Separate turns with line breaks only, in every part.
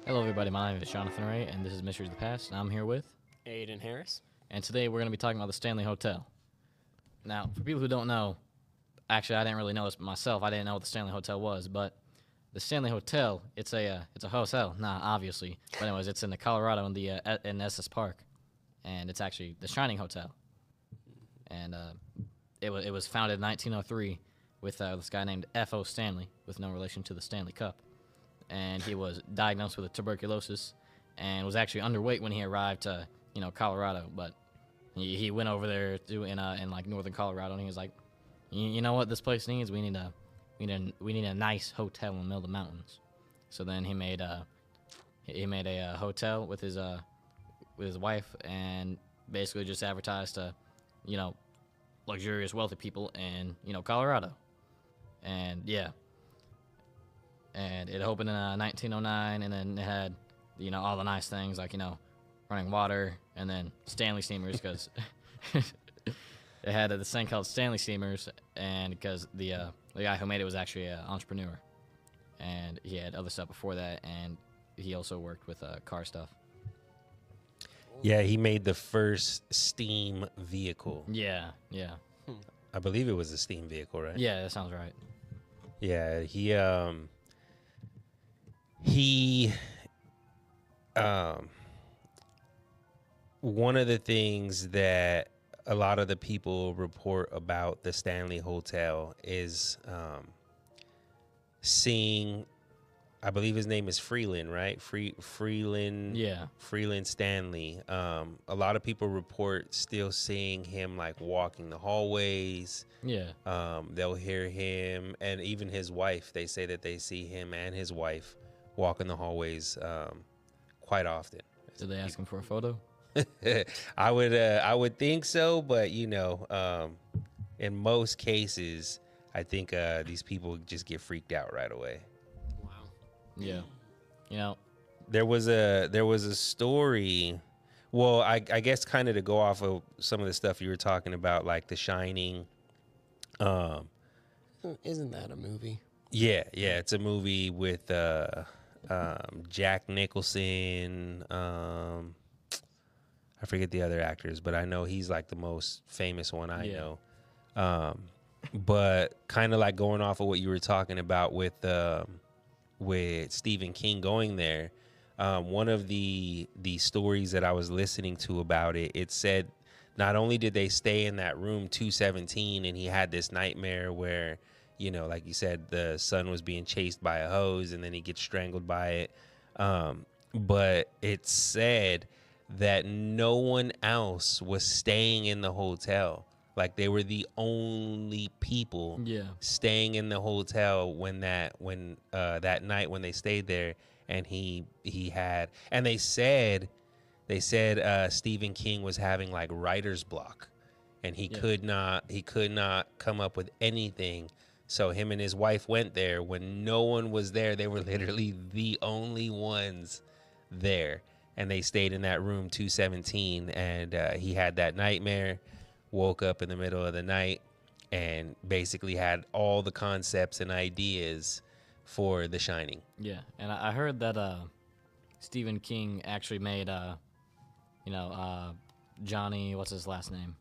Hello, everybody. My name is Jonathan Ray, and this is Mysteries of the Past. And I'm here with,
Aiden Harris.
and today we're going to be talking about the Stanley Hotel. Now, for people who don't know, actually, I didn't really know this myself. I didn't know what the Stanley Hotel was, but the Stanley Hotel, it's a hotel. Nah, obviously, but anyways, it's in the Colorado in Estes Park, and it's actually the Shining Hotel, and it was founded in 1903 with this guy named F.O. Stanley, with no relation to the Stanley Cup. And he was diagnosed with tuberculosis and was actually underweight when he arrived to, Colorado. But he went over there in like northern Colorado, and he was like, you know what this place needs? We need a nice hotel in the middle of the mountains. So then he made a hotel with his wife, and basically just advertised to, luxurious wealthy people in Colorado. And yeah. And it opened in 1909, and then it had, all the nice things like, running water, and then Stanley steamers, because it had this thing called Stanley steamers, and because the guy who made it was actually an entrepreneur, and he had other stuff before that, and he also worked with car stuff.
Yeah, he made the first steam vehicle.
Yeah.
I believe it was a steam vehicle, right?
Yeah, that sounds right.
Yeah, one of the things that a lot of the people report about the Stanley Hotel is seeing, I believe his name is Freeland, right? Freeland.
Yeah.
Freeland Stanley. A lot of people report still seeing him like walking the hallways.
Yeah.
They'll hear him, and even his wife. They say that they see him and his wife walking the hallways quite often.
Did they ask him for a photo?
I would think so, but in most cases, I think these people just get freaked out right away.
Wow.
Yeah.
There was a story. Well, I guess kind of to go off of some of the stuff you were talking about, like The Shining.
Isn't that a movie?
Yeah, it's a movie with Jack Nicholson. I forget the other actors, but I know he's like the most famous one I know. But kind of like going off of what you were talking about with Stephen King going there. One of the stories that I was listening to about it, it said not only did they stay in that room 217, and he had this nightmare where, like you said, the son was being chased by a hose and then he gets strangled by it. But it said that no one else was staying in the hotel. Like they were the only people staying in the hotel when that night when they stayed there, and he had, and they said Stephen King was having like writer's block, and he could not come up with anything. So him and his wife went there when no one was there. They were literally the only ones there, and they stayed in that room 217, and he had that nightmare, woke up in the middle of the night, and basically had all the concepts and ideas for The Shining.
Yeah, and I heard that Stephen King actually made Johnny, what's his last name?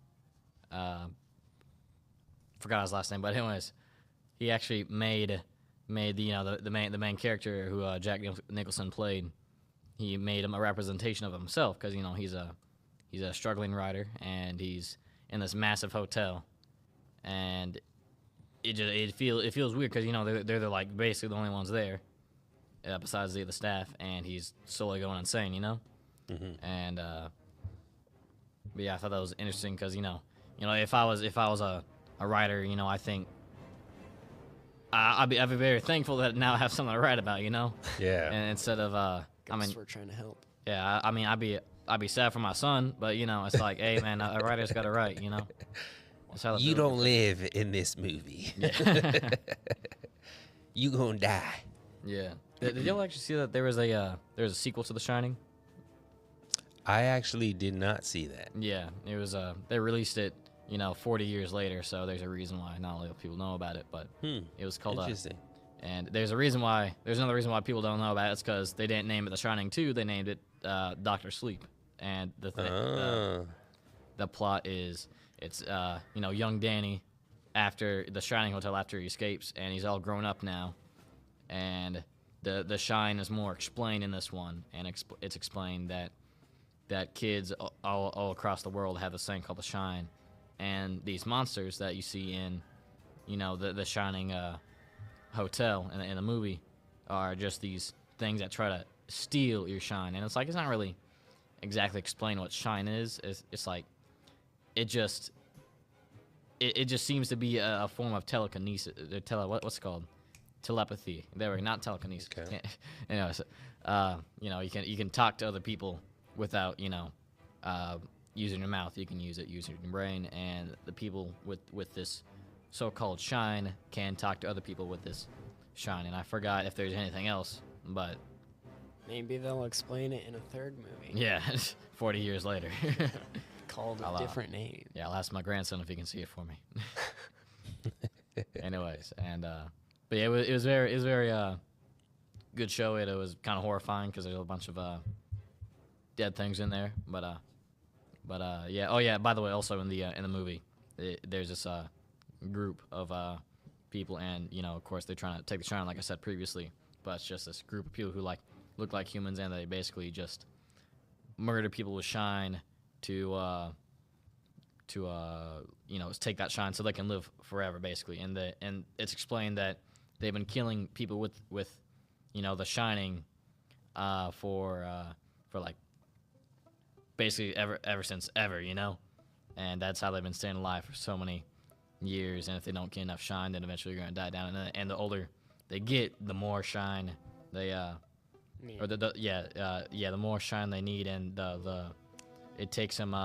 Forgot his last name, but anyways, he actually made the main character who Jack Nicholson played. He made him a representation of himself because he's a struggling writer, and he's in this massive hotel, and it feels weird because they're like basically the only ones there, besides the staff, and he's slowly going insane,
Mm-hmm.
And but yeah, I thought that was interesting because if I was a writer, I think I'd be very thankful that now I have something to write about,
Yeah.
and instead of
We're trying to help.
yeah, I'd be sad for my son, but it's like, hey man, a writer's got to write, That's how
You don't live in this movie.
Yeah.
You gonna die.
Yeah. Did y'all actually see that there was a sequel to The Shining?
I actually did not see that.
Yeah, it was they released it 40 years later, so there's a reason why not a lot of people know about it, but it was called
Interesting.
And there's another reason why people don't know about it. It's because they didn't name it The Shining 2. They named it Doctor Sleep. And the plot is it's young Danny after the Shining Hotel after he escapes, and he's all grown up now, and the shine is more explained in this one, and it's explained that kids all across the world have this thing called the shine, and these monsters that you see in the Shining hotel in the movie are just these things that try to steal your shine, and it's not really exactly explain what shine is. It's like it just seems to be a form of telekinesis. What's it called? Telepathy. There we go. Not telekinesis.
Okay.
Anyways, you can talk to other people without using your mouth. You can use using your brain, and the people with this so-called shine can talk to other people with this shine. And I forgot if there's anything else, but
Maybe they'll explain it in a third movie.
yeah, 40 years later.
Called a different name.
Yeah, I'll ask my grandson if he can see it for me. Anyways, and but yeah, it was very good show. It was kind of horrifying because there's a bunch of dead things in there. But yeah. Oh yeah. By the way, also in the movie, there's this group of people, and of course they're trying to take the shine, like I said previously. But it's just this group of people who look like humans, and they basically just murder people with shine to take that shine so they can live forever, basically. And it's explained that they've been killing people with the shining for like basically ever since ever, and that's how they've been staying alive for so many years. And if they don't get enough shine, then eventually they're gonna die down. And the older they get, the more shine they the more shine they need, and it takes them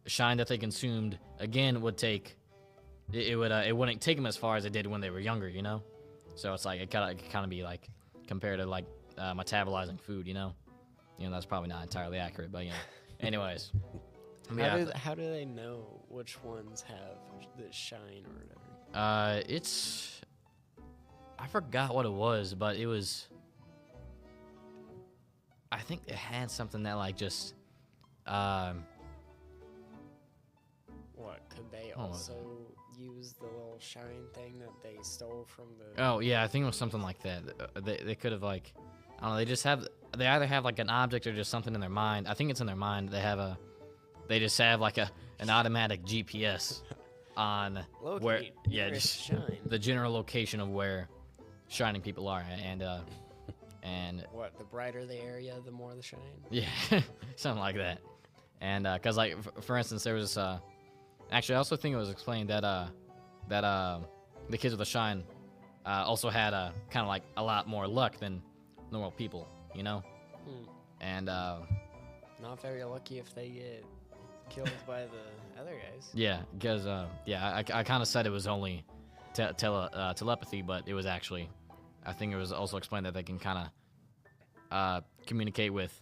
shine that they consumed again would take it wouldn't take them as far as it did when they were younger, so it's like it kind of be like compared to like metabolizing food, that's probably not entirely accurate, but anyways.
How do they know which ones have the shine or whatever?
I forgot what it was, but it was, I think it had something that like just
what could they also use the little shine thing that they stole from the
oh yeah, I think it was something like that. They could have like, I don't know, they either have like an object or just something in their mind. I think it's in their mind. They just have like an automatic GPS on where just
shine.
the general location of where shining people are, and
what, the brighter the area, the more the shine?
Yeah, something like that. And because like for instance, there was actually I also think it was explained that the kids with the shine also had kind of like a lot more luck than normal people, and
not very lucky if they get killed by the other guys.
Yeah, because I kind of said it was only telepathy, but it was actually, I think it was also explained that they can kind of communicate with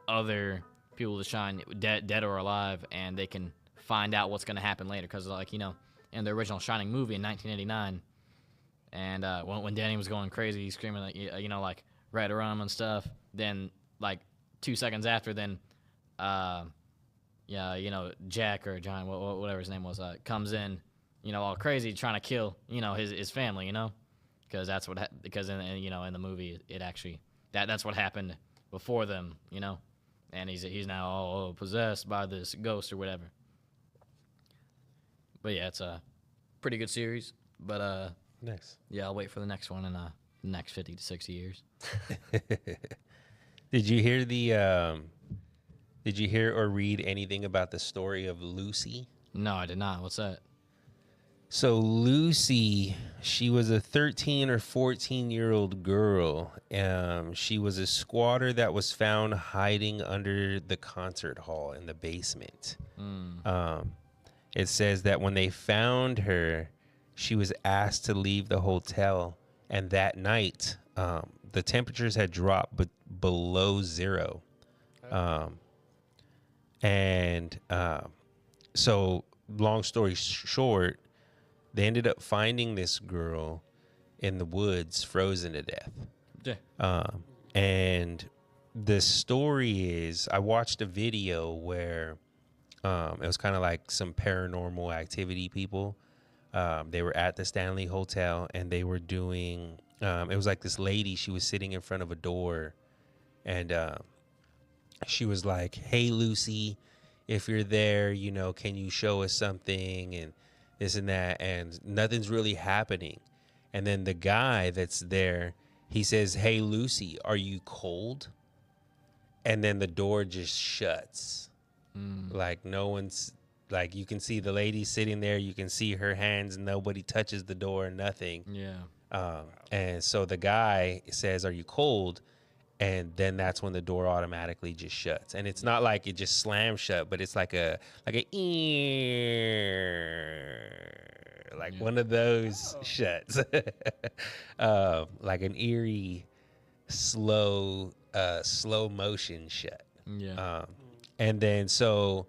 other people to shine, dead or alive, and they can find out what's going to happen later. Because in the original Shining movie in 1989, and when Danny was going crazy, screaming like right around him and stuff, then like 2 seconds after, then Jack or John, whatever his name was, comes in, all crazy, trying to kill, his family, because that's what because in the movie it actually that's what happened before them, and he's now all possessed by this ghost or whatever. But yeah, it's a pretty good series. But
nice.
Yeah, I'll wait for the next one in the next 50 to 60 years.
Did you hear Did you hear or read anything about the story of Lucy?
No, I did not. What's that?
So Lucy, she was a 13 or 14-year-old girl. She was a squatter that was found hiding under the concert hall in the basement. It says that when they found her, she was asked to leave the hotel, and that night, the temperatures had dropped but below zero. So long story short, they ended up finding this girl. in the woods, frozen to death.
Yeah.
And the story is, I watched a video where it was kind of like some paranormal activity people. They were at the Stanley Hotel and they were doing, it was like this lady, she was sitting in front of a door and she was like, "Hey, Lucy, if you're there, you know, can you show us something?" And this and that. And nothing's really happening. And then the guy that's there, he says, "Hey, Lucy, are you cold?" And then the door just shuts. Like no one's, like you can see the lady sitting there. You can see her hands. Nobody touches the door, nothing.
Yeah.
And so the guy says, "Are you cold?" And then that's when the door automatically just shuts. And it's not like it just slams shut, but it's like a like one of those shuts. Like an eerie, slow motion shut.
Yeah.
And then so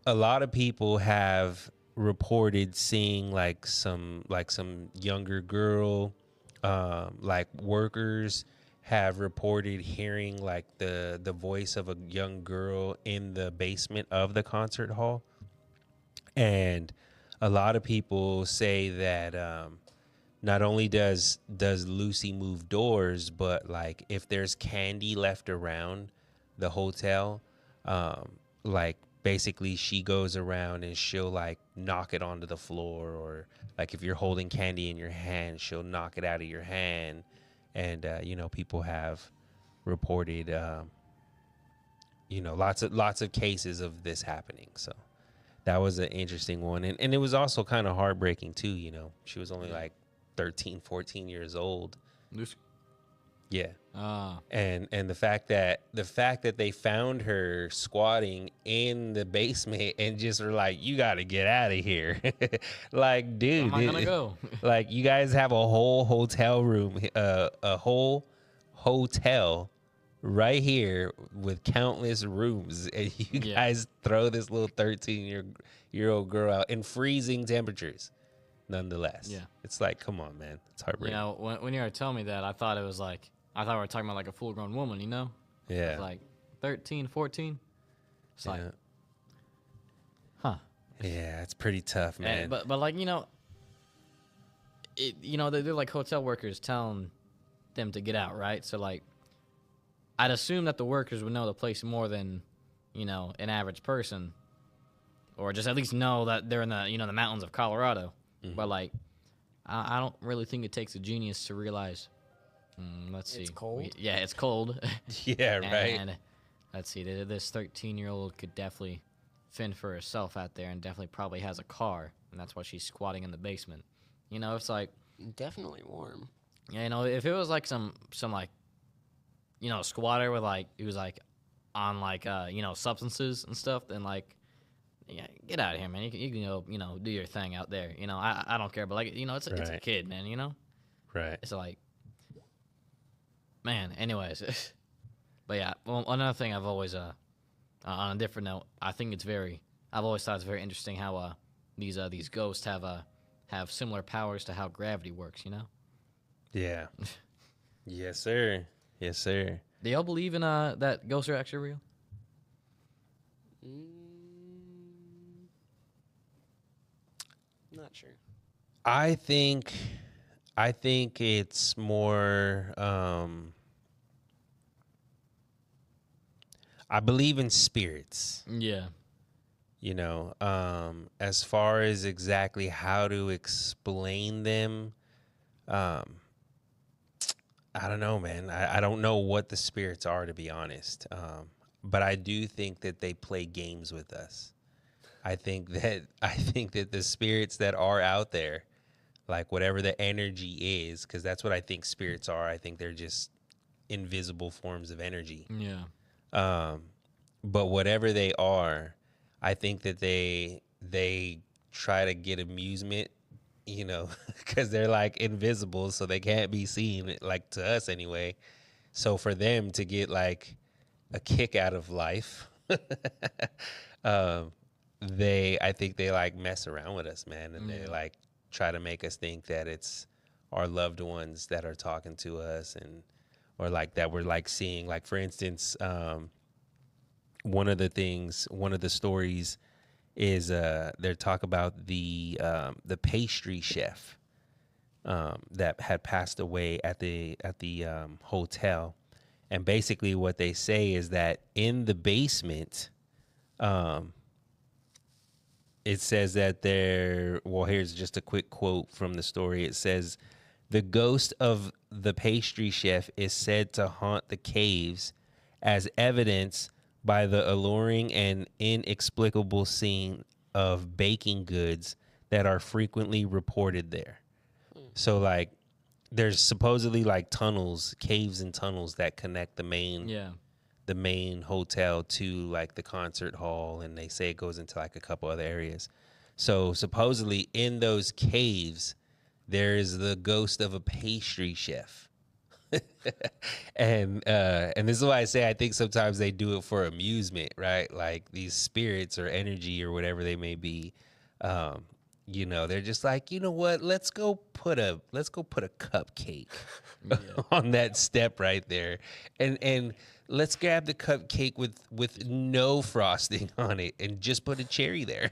a lot of people have reported seeing like some younger girl, like workers have reported hearing like the voice of a young girl in the basement of the concert hall. And a lot of people say that not only does Lucy move doors, but like if there's candy left around the hotel, like basically she goes around and she'll like knock it onto the floor, or like if you're holding candy in your hand, she'll knock it out of your hand. And you know, people have reported you know, lots of cases of this happening. So that was an interesting one. And it was also kind of heartbreaking too, you know. She was only like 13, 14 years old.
Lucy.
Yeah.
Ah.
And the fact that they found her squatting in the basement and just were like, "You got to get out of here." Like, dude,
Where am I gonna go?
like you guys have a whole hotel room, a whole hotel right here with countless rooms, and you guys throw this little 13-year-old girl out in freezing temperatures. Nonetheless, it's like, come on, man, it's heartbreaking.
You know, when you were telling me that, I thought we were talking about like a full-grown woman, you know?
Yeah.
It's like 13, 14. It's like, huh?
Yeah, it's pretty tough, man.
And, but like, you know, they're like hotel workers telling them to get out, right? So like, I'd assume that the workers would know the place more than, you know, an average person, or just at least know that they're in the, you know, the mountains of Colorado. Mm-hmm. But like, I don't really think it takes a genius to realize. Let's see.
It's cold.
It's cold.
Yeah, right.
And let's see. This 13-year-old could definitely fend for herself out there, and definitely probably has a car, and that's why she's squatting in the basement. You know, it's like
definitely warm.
Yeah, you know, if it was like some like, you know, squatter with like, he was like on like you know, substances and stuff, then like, yeah, get out of here, man. You can go, you know, do your thing out there. You know, I don't care, but like, you know, it's a kid, man. You know,
right?
It's like, man. Anyways, but yeah, well, another thing I've always on a different note, I've always thought it's very interesting how these ghosts have similar powers to how gravity works. You know?
Yeah. Yes, sir. Yes, sir.
Do y'all believe in that ghosts are actually real?
Not sure.
I think it's more I believe in spirits.
Yeah.
You know, as far as exactly how to explain them, I don't know, man. I don't know what the spirits are, to be honest. But I do think that they play games with us. I think that the spirits that are out there, like whatever the energy is, because that's what I think spirits are. I think they're just invisible forms of energy.
Yeah.
But whatever they are, I think that they try to get amusement, you know, because they're like invisible, so they can't be seen, like to us anyway. So for them to get like a kick out of life, I think they like mess around with us, man, and they like try to make us think that it's our loved ones that are talking to us, and or like that we're like seeing. Like for instance, one of the stories is they talk about the pastry chef that had passed away at the hotel, and basically what they say is that in the basement, it says that here's just a quick quote from the story. It says, "The ghost of the pastry chef is said to haunt the caves, as evidenced by the alluring and inexplicable scene of baking goods that are frequently reported there." So like there's supposedly like caves and tunnels that connect the main hotel to like the concert hall, and they say it goes into like a couple other areas. So supposedly in those caves there is the ghost of a pastry chef. And this is why I say I think sometimes they do it for amusement, right? Like these spirits or energy or whatever they may be, they're just like, you know what? Let's go put a cupcake on that step right there, and let's grab the cupcake with no frosting on it and just put a cherry there.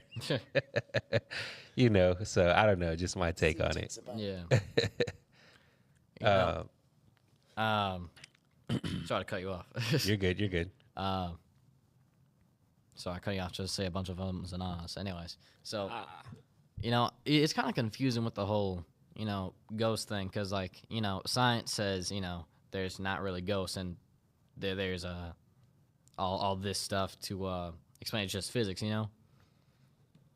So I don't know, just my take on it.
Yeah. Sorry to cut you off.
You're good.
Sorry, I cut you off just to say a bunch of ums and ahs. Anyways, so it's kind of confusing with the whole ghost thing, because like science says there's not really ghosts, and there's all this stuff to explain. It's just physics,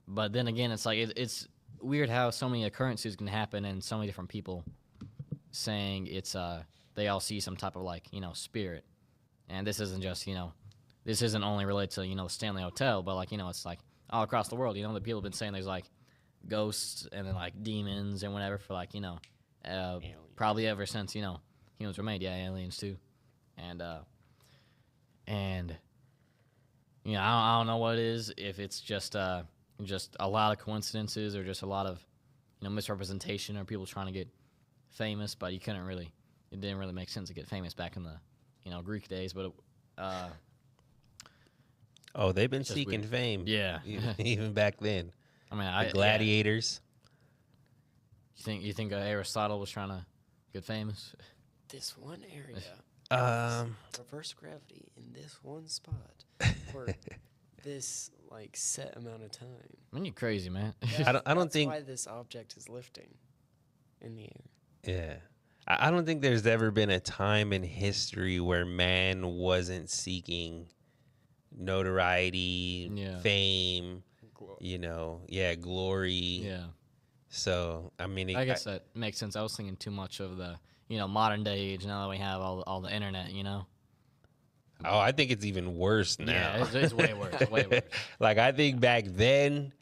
But then again, it's like it's weird how so many occurrences can happen, and so many different people saying it's they all see some type of like spirit. And this isn't just this isn't only related to the Stanley Hotel, but like it's like all across the world. The people have been saying there's like ghosts and then like demons and whatever for like probably ever since humans were made. Yeah, aliens too. And I don't know what it is, if it's just a lot of coincidences or just a lot of misrepresentation or people trying to get famous, but it didn't really make sense to get famous back in the Greek days, but
they've been seeking fame, even back then.
I mean,
the gladiators.
You think Aristotle was trying to get famous?
This one area, reverse gravity in this one spot for this like set amount of time.
I mean, you're crazy, man.
I don't think
why this object is lifting in the air.
Yeah. I don't think there's ever been a time in history where man wasn't seeking notoriety, fame, glory.
Yeah.
So, I mean,
I guess that makes sense. I was thinking too much of the, modern day age now that we have all the internet,
Oh, I think it's even worse now.
Yeah, it's way worse, way worse.
Like, I think back then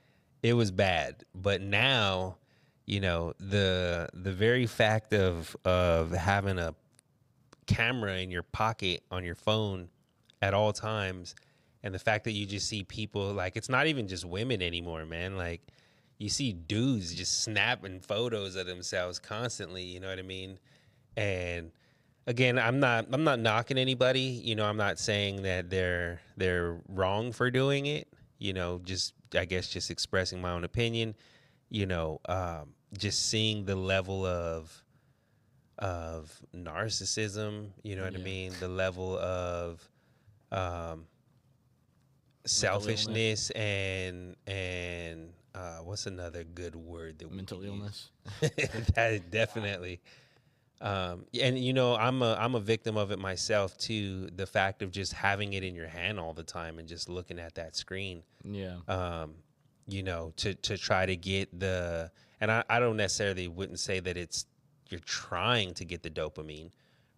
it was bad, but now, the very fact of having a camera in your pocket on your phone at all times, and the fact that you just see people, like, it's not even just women anymore, man. Like, you see dudes just snapping photos of themselves constantly, you know what I mean? And again, I'm not knocking anybody, I'm not saying that they're wrong for doing it, just, I guess, just expressing my own opinion, just seeing the level of narcissism, you know what I mean? The level of selfishness and what's another good word that
mental illness?
That definitely. And I'm a victim of it myself too. The fact of just having it in your hand all the time and just looking at that screen.
Yeah.
To try to get the, and I don't necessarily wouldn't say that you're trying to get the dopamine,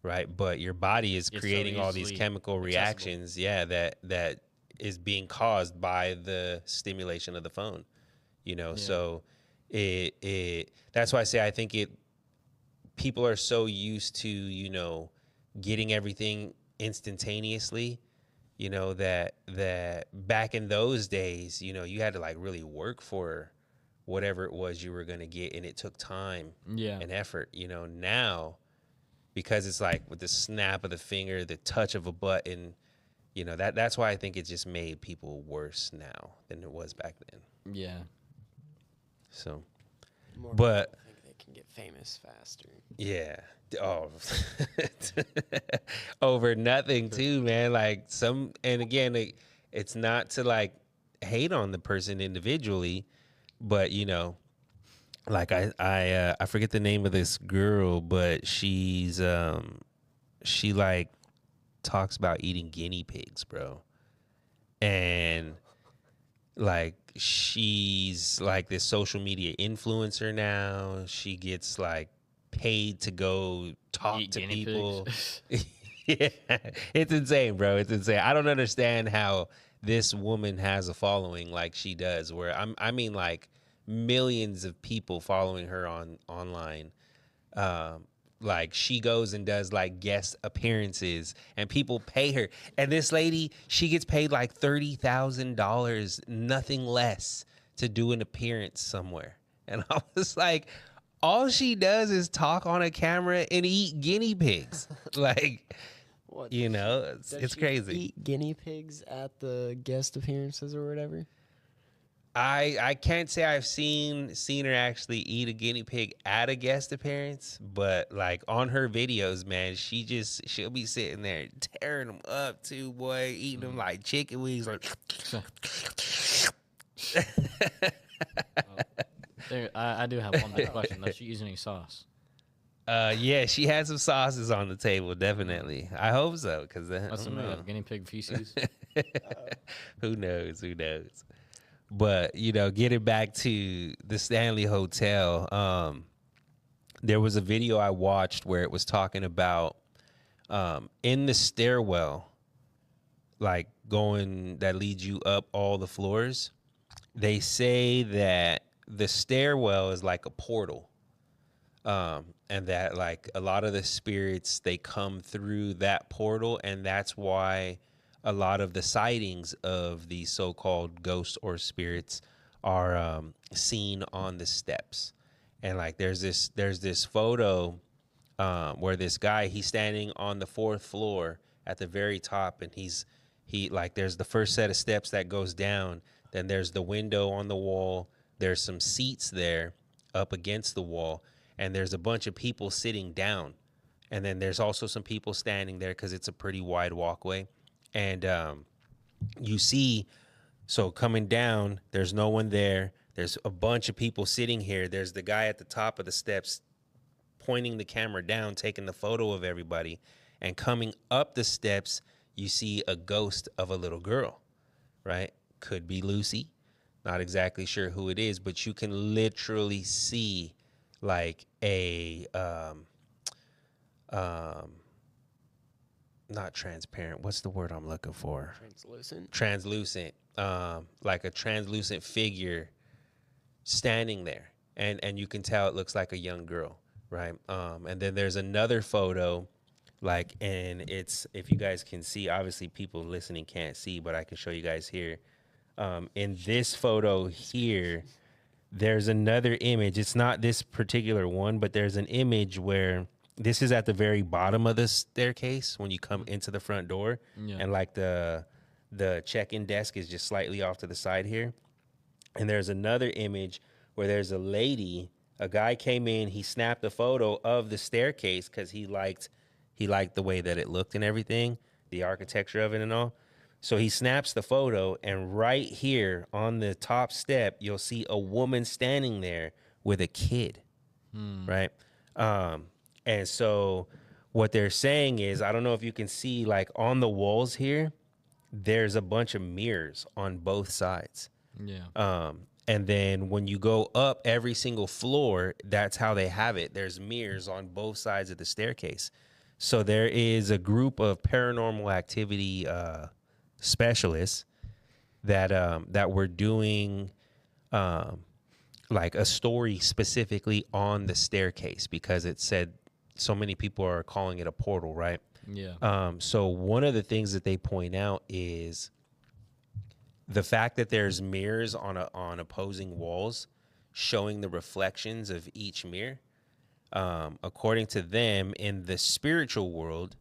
right? But your body is creating all these chemical reactions, that is being caused by the stimulation of the phone, So that's why I say I think people are so used to, getting everything instantaneously, that back in those days, you had to like really work for whatever it was you were going to get, and it took time
Yeah.
and effort. Now, because it's like with the snap of the finger, the touch of a button, that's why I think it just made people worse now than it was back then.
Yeah.
So,
More
but
people think they can get famous faster.
yeah. Oh, over nothing too, man. Like and again, it's not to like hate on the person individually, but like I forget the name of this girl, but she like talks about eating guinea pigs, bro. And like she's like this social media influencer now. She gets like paid to go talk
Eat
to
guinea
people.
pigs.
Yeah, it's insane, bro. It's insane. I don't understand how this woman has a following like she does, where I mean like millions of people following her online. Like she goes and does like guest appearances and people pay her. And this lady, she gets paid like $30,000, nothing less, to do an appearance somewhere. And I was like, all she does is talk on a camera and eat guinea pigs. Like,
What?
it's
she
crazy.
Eat guinea pigs at the guest appearances or whatever.
I can't say I've seen her actually eat a guinea pig at a guest appearance, but like on her videos, man, she'll be sitting there tearing them up too, boy, eating them like chicken wings, like.
I do have one big question. Does she use any sauce?
Yeah, she had some sauces on the table, definitely. I hope so, because
What's it made of? Guinea pig feces?
Who knows? But getting back to the Stanley Hotel, there was a video I watched where it was talking about in the stairwell, like that leads you up all the floors. They say that the stairwell is like a portal, and that like a lot of the spirits, they come through that portal, and that's why a lot of the sightings of these so-called ghosts or spirits are seen on the steps. And like there's this photo where this guy, he's standing on the 4th floor at the very top, and he like there's the first set of steps that goes down, then there's the window on the wall, there's some seats there up against the wall, and there's a bunch of people sitting down, and then there's also some people standing there because it's a pretty wide walkway. And you see, so coming down, there's no one there. There's a bunch of people sitting here. There's the guy at the top of the steps pointing the camera down, taking the photo of everybody. And coming up the steps, you see a ghost of a little girl, right? Could be Lucy. Not exactly sure who it is, but you can literally see like a not transparent. What's the word I'm looking for? Translucent. Like a translucent figure standing there. And you can tell it looks like a young girl, right? And then there's another photo, like, and it's, if you guys can see, obviously people listening can't see, but I can show you guys here. In this photo here, there's another image. It's not this particular one, but there's an image where this is at the very bottom of the staircase when you come into the front door. Yeah. And like the check-in desk is just slightly off to the side here. And there's another image where there's a lady, a guy came in, he snapped a photo of the staircase because he liked the way that it looked and everything, the architecture of it and all. So he snaps the photo, and right here on the top step, you'll see a woman standing there with a kid, right? And so what they're saying is, I don't know if you can see, like on the walls here, there's a bunch of mirrors on both sides. Yeah. And then when you go up every single floor, that's how they have it. There's mirrors on both sides of the staircase. So there is a group of paranormal activity specialists that were doing like a story specifically on the staircase because it said so many people are calling it a portal, right? Yeah. So one of the things that they point out is the fact that there's mirrors on opposing walls showing the reflections of each mirror. According to them, in the spiritual world,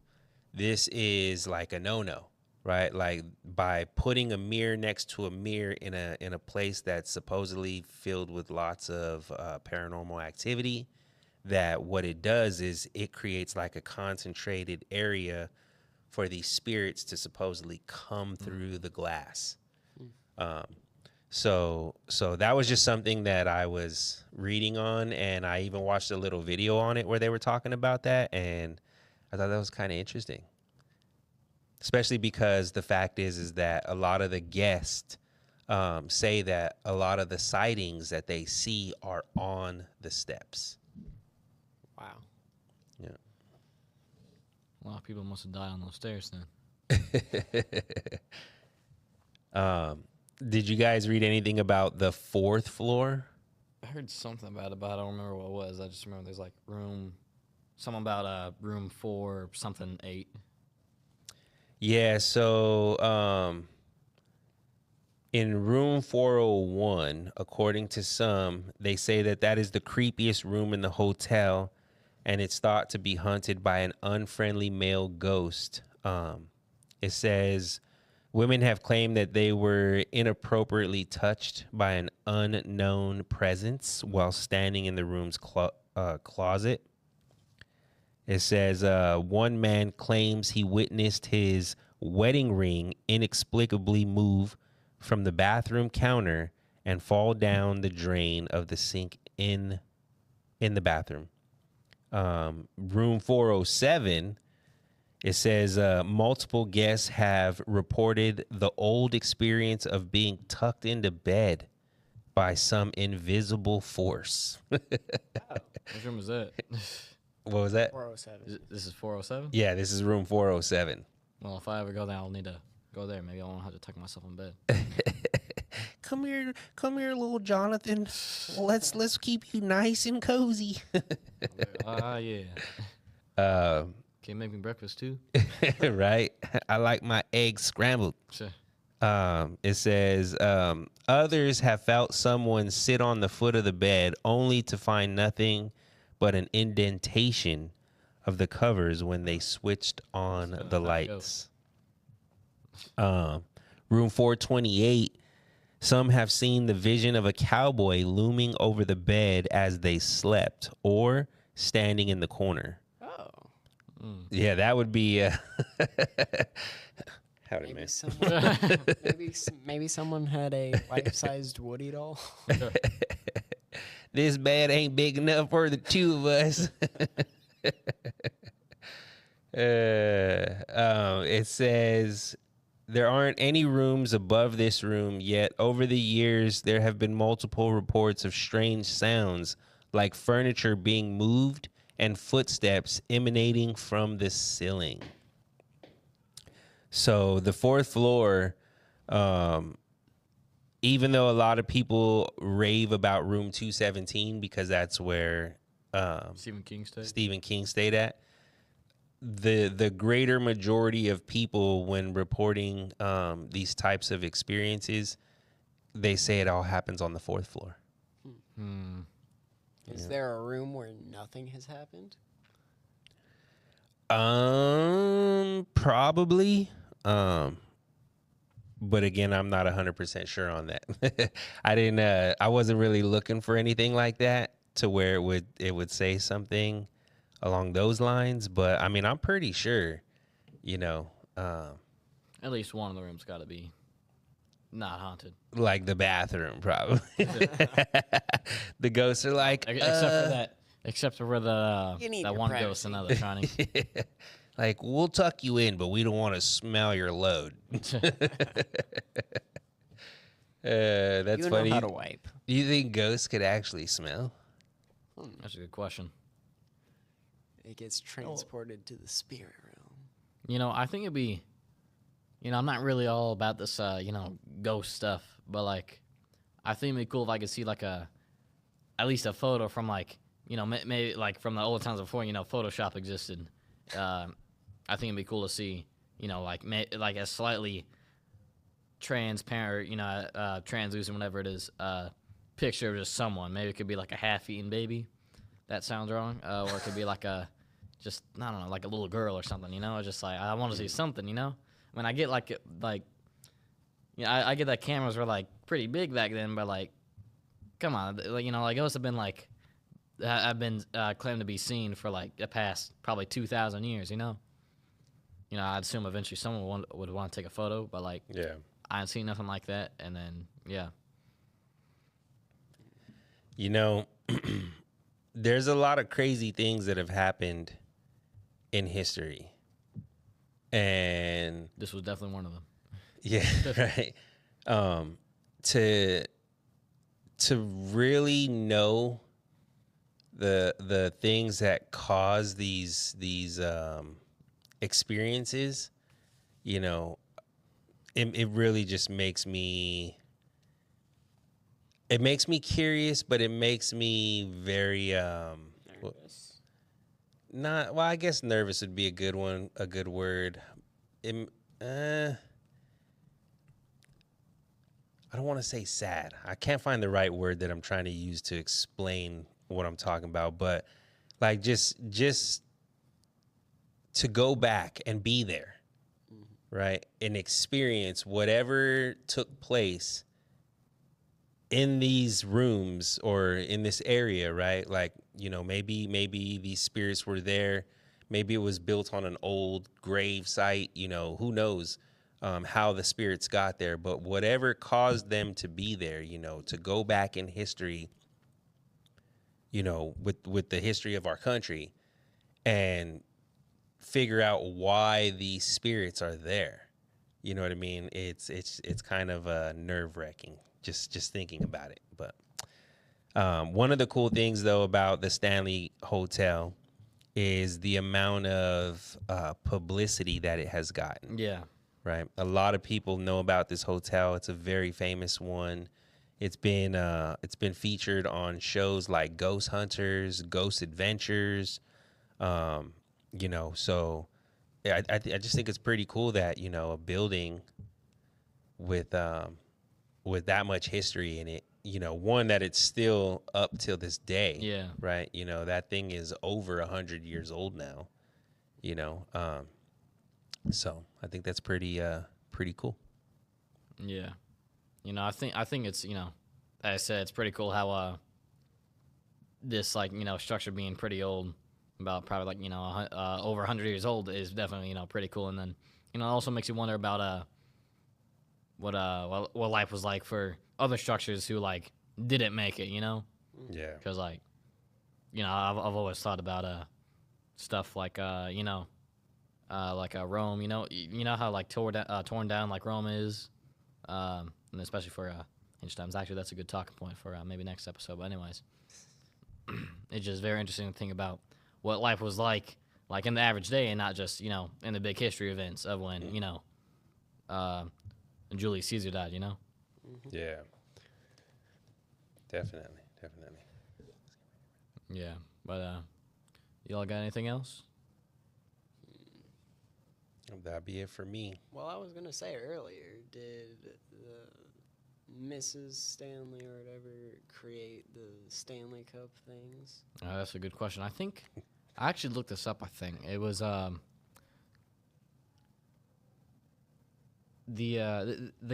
this is like a no-no, right? Like by putting a mirror next to a mirror in a place that's supposedly filled with lots of paranormal activity, that what it does is it creates like a concentrated area for these spirits to supposedly come through the glass. So that was just something that I was reading on, and I even watched a little video on it where they were talking about that, and I thought that was kind of interesting. Especially because the fact is that a lot of the guests say that a lot of the sightings that they see are on the steps.
Wow.
Yeah.
A lot of people must have died on those stairs then.
Did you guys read anything about the fourth floor?
I heard something about it, but I don't remember what it was. I just remember there's like something about room 4, something 8.
Yeah, so in room 401, according to some, they say that is the creepiest room in the hotel, and it's thought to be haunted by an unfriendly male ghost. It says women have claimed that they were inappropriately touched by an unknown presence while standing in the room's closet. It says one man claims he witnessed his wedding ring inexplicably move from the bathroom counter and fall down the drain of the sink in the bathroom. Room 407, it says multiple guests have reported the old experience of being tucked into bed by some invisible force.
Which room is that?
What was that?
407.
This is 407?
Yeah, this is room 407.
Well, if I ever go there, I'll need to go there. Maybe I won't have to tuck myself in bed.
Come here, little Jonathan. Let's keep you nice and cozy.
Yeah. Can you make me breakfast too?
Right? I like my eggs scrambled.
Sure.
It says others have felt someone sit on the foot of the bed only to find nothing but an indentation of the covers when they switched on the lights. Room 428, some have seen the vision of a cowboy looming over the bed as they slept or standing in the corner.
Oh.
Yeah, that would be howdy,
Maybe
man.
someone, maybe someone had a life-sized Woody doll.
This bed ain't big enough for the two of us. It says there aren't any rooms above this room, yet over the years there have been multiple reports of strange sounds like furniture being moved and footsteps emanating from the ceiling. So the fourth floor, even though a lot of people rave about room 217 because that's where
Stephen King
stayed at, the greater majority of people, when reporting these types of experiences, they say it all happens on the fourth floor.
Is there a room where nothing has happened?
Probably. But again, I'm not 100% sure on that. I wasn't really looking for anything like that to where it would say something along those lines. But I mean, I'm pretty sure,
At least one of the rooms got to be not haunted.
like the bathroom, probably. The ghosts are like,
Except for where the
You need
that
your
one
privacy.
ghost in the other shining.
like, we'll tuck you in, but we don't want to smell your load. That's
You
funny.
know how to wipe.
Do you think ghosts could actually smell?
That's a good question.
It gets transported to the spirit realm.
I think it'd be, I'm not really all about this, ghost stuff, but like, I think it'd be cool if I could see like at least a photo from like, maybe like from the old times before, Photoshop existed. I think it'd be cool to see, like a slightly transparent, translucent, whatever it is, picture of just someone. Maybe it could be like a half-eaten baby. That sounds wrong. Or it could be like I don't know, like a little girl or something, you know? Just like, I want to see something, you know? When I get like, I get that cameras were like pretty big back then, but like, come on, like, you know, like it must have been like, I've been claimed to be seen for like the past probably 2,000 years, you know? You know, I'd assume eventually someone would want to take a photo, but like,
Yeah.
I ain't seen nothing like that. And then, yeah.
You know, there's a lot of crazy things that have happened in history. And
This was definitely one of them.
yeah, right. To really know the things that cause these experiences, you know, it really just makes me curious, but it makes me very
Nervous.
I guess nervous would be a good word. I don't want to say sad. I can't find the right word that I'm trying to use to explain what I'm talking about, but like just to go back and be there, right? And experience whatever took place in these rooms or in this area, right? Like, you know, maybe these spirits were there. Maybe it was built on an old grave site, you know, who knows how the spirits got there, but whatever caused them to be there, you know, to go back in history, you know, with the history of our country and figure out why these spirits are there. You know what I mean? It's kind of nerve-wracking just thinking about it. But one of the cool things though about the Stanley Hotel is the amount of publicity that it has gotten.
Yeah.
Right. A lot of people know about this hotel. It's a very famous one. It's been featured on shows like Ghost Hunters, Ghost Adventures. You know, so I just think it's pretty cool that, you know, a building with that much history in it, you know, one that it's still up till this day.
Yeah.
Right. You know, that thing is over 100 years old now, you know. So I think that's pretty cool.
Yeah. You know, I think it's, you know, as I said, it's pretty cool how this, like, you know, structure being pretty old, about probably like, you know, over 100 years old is definitely, you know, pretty cool. And then, you know, it also makes you wonder about what life was like for other structures who like didn't make it, you know?
Yeah.
Because like, you know, I've always thought about stuff like you know, like Rome, you know how like torn down like Rome is, and especially for hinge times. Actually, that's a good talking point for maybe next episode. But anyways, it's just very interesting to think about what life was like in the average day, and not just, you know, in the big history events of when, you know, Julius Caesar died. You know.
Yeah. Definitely.
Yeah, but y'all got anything else?
That'd be it for me.
Well, I was gonna say earlier, did the Mrs. Stanley or whatever create the Stanley Cup things?
That's a good question. I think I actually looked this up. I think it was the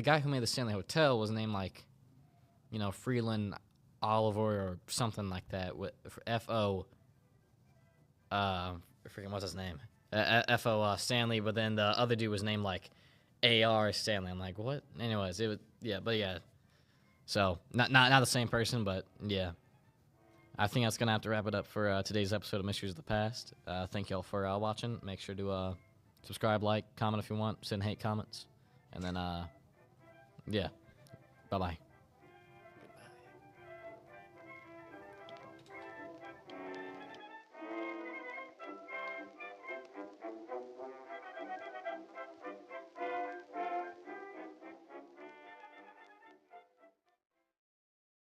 guy who made the Stanley Hotel was named like, you know, Freeland Oliver or something like that. With F.O. Freaking what's his name? F.O. Stanley, but then the other dude was named like A.R. Stanley. I'm like, what? Anyways, it was but yeah. So not the same person, but yeah. I think that's gonna have to wrap it up for today's episode of Mysteries of the Past. Thank y'all for watching. Make sure to subscribe, like, comment if you want, send hate comments, and then yeah, bye bye.